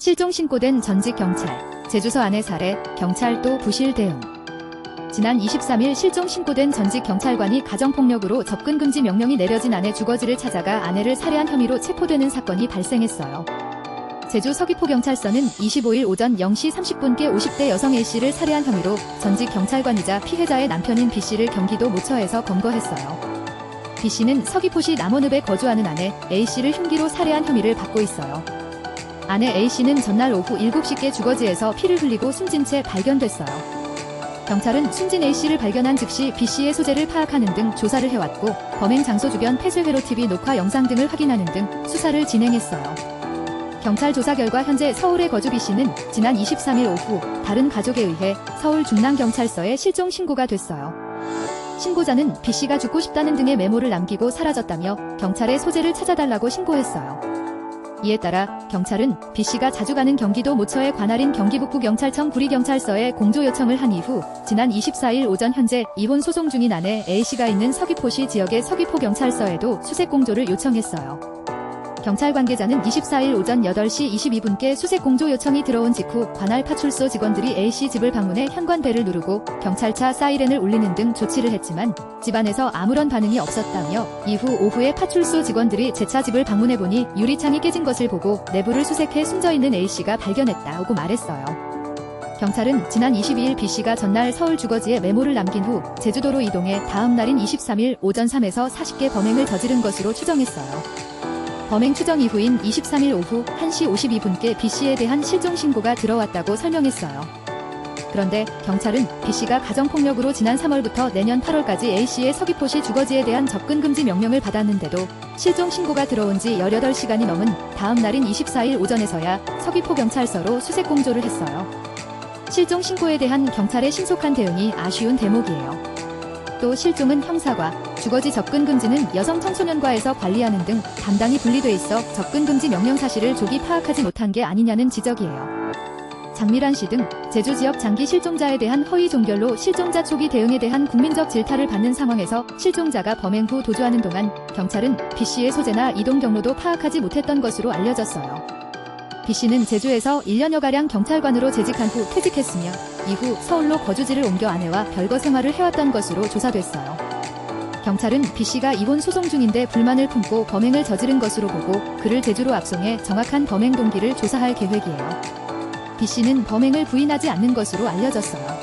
실종 신고된 전직 경찰, 제주서 아내 살해, 경찰도 부실 대응. 지난 23일 실종 신고된 전직 경찰관이 가정폭력으로 접근 금지 명령이 내려진 아내 주거지를 찾아가 아내를 살해한 혐의로 체포되는 사건이 발생했어요. 제주 서귀포경찰서는 25일 오전 0시 30분께 50대 여성 A씨를 살해한 혐의로 전직 경찰관이자 피해자의 남편인 B씨를 경기도 모처에서 검거했어요. B씨는 서귀포시 남원읍에 거주하는 아내 A씨를 흉기로 살해한 혐의를 받고 있어요. 아내 A씨는 전날 오후 7시께 주거지에서 피를 흘리고 숨진 채 발견됐어요. 경찰은 숨진 A씨를 발견한 즉시 B씨의 소재를 파악하는 등 조사를 해왔고 범행 장소 주변 폐쇄회로 TV 녹화 영상 등을 확인하는 등 수사를 진행했어요. 경찰 조사 결과 현재 서울에 거주 B씨는 지난 23일 오후 다른 가족에 의해 서울 중랑경찰서에 실종 신고가 됐어요. 신고자는 B씨가 죽고 싶다는 등의 메모를 남기고 사라졌다며 경찰에 소재를 찾아달라고 신고했어요. 이에 따라 경찰은 B씨가 자주 가는 경기도 모처의 관할인 경기북부경찰청 구리경찰서에 공조 요청을 한 이후 지난 24일 오전 현재 이혼 소송 중인 아내 A씨가 있는 서귀포시 지역의 서귀포경찰서에도 수색 공조를 요청했어요. 경찰 관계자는 24일 오전 8시 22분께 수색 공조 요청이 들어온 직후 관할 파출소 직원들이 A씨 집을 방문해 현관벨을 누르고 경찰차 사이렌을 울리는 등 조치를 했지만 집안에서 아무런 반응이 없었다며 이후 오후에 파출소 직원들이 재차 집을 방문해보니 유리창이 깨진 것을 보고 내부를 수색해 숨져있는 A씨가 발견했다고 말했어요. 경찰은 지난 22일 B씨가 전날 서울 주거지에 메모를 남긴 후 제주도로 이동해 다음 날인 23일 오전 3에서 40개 범행을 저지른 것으로 추정했어요. 범행 추정 이후인 23일 오후 1시 52분께 B씨에 대한 실종 신고가 들어왔다고 설명했어요. 그런데 경찰은 B씨가 가정폭력으로 지난 3월부터 내년 8월까지 A씨의 서귀포시 주거지에 대한 접근 금지 명령을 받았는데도 실종 신고가 들어온 지 18시간이 넘은 다음 날인 24일 오전에서야 서귀포경찰서로 수색 공조를 했어요. 실종 신고에 대한 경찰의 신속한 대응이 아쉬운 대목이에요. 또 실종은 형사과, 주거지 접근 금지는 여성 청소년과에서 관리하는 등 담당이 분리돼 있어 접근 금지 명령 사실을 조기 파악하지 못한 게 아니냐는 지적이에요. 장미란 씨 등 제주 지역 장기 실종자에 대한 허위 종결로 실종자 초기 대응에 대한 국민적 질타를 받는 상황에서 실종자가 범행 후 도주하는 동안 경찰은 B씨의 소재나 이동 경로도 파악하지 못했던 것으로 알려졌어요. B씨는 제주에서 1년여가량 경찰관으로 재직한 후 퇴직했으며 이후 서울로 거주지를 옮겨 아내와 별거 생활을 해왔던 것으로 조사됐어요. 경찰은 B씨가 이혼 소송 중인데 불만을 품고 범행을 저지른 것으로 보고 그를 제주로 압송해 정확한 범행 동기를 조사할 계획이에요. B씨는 범행을 부인하지 않는 것으로 알려졌어요.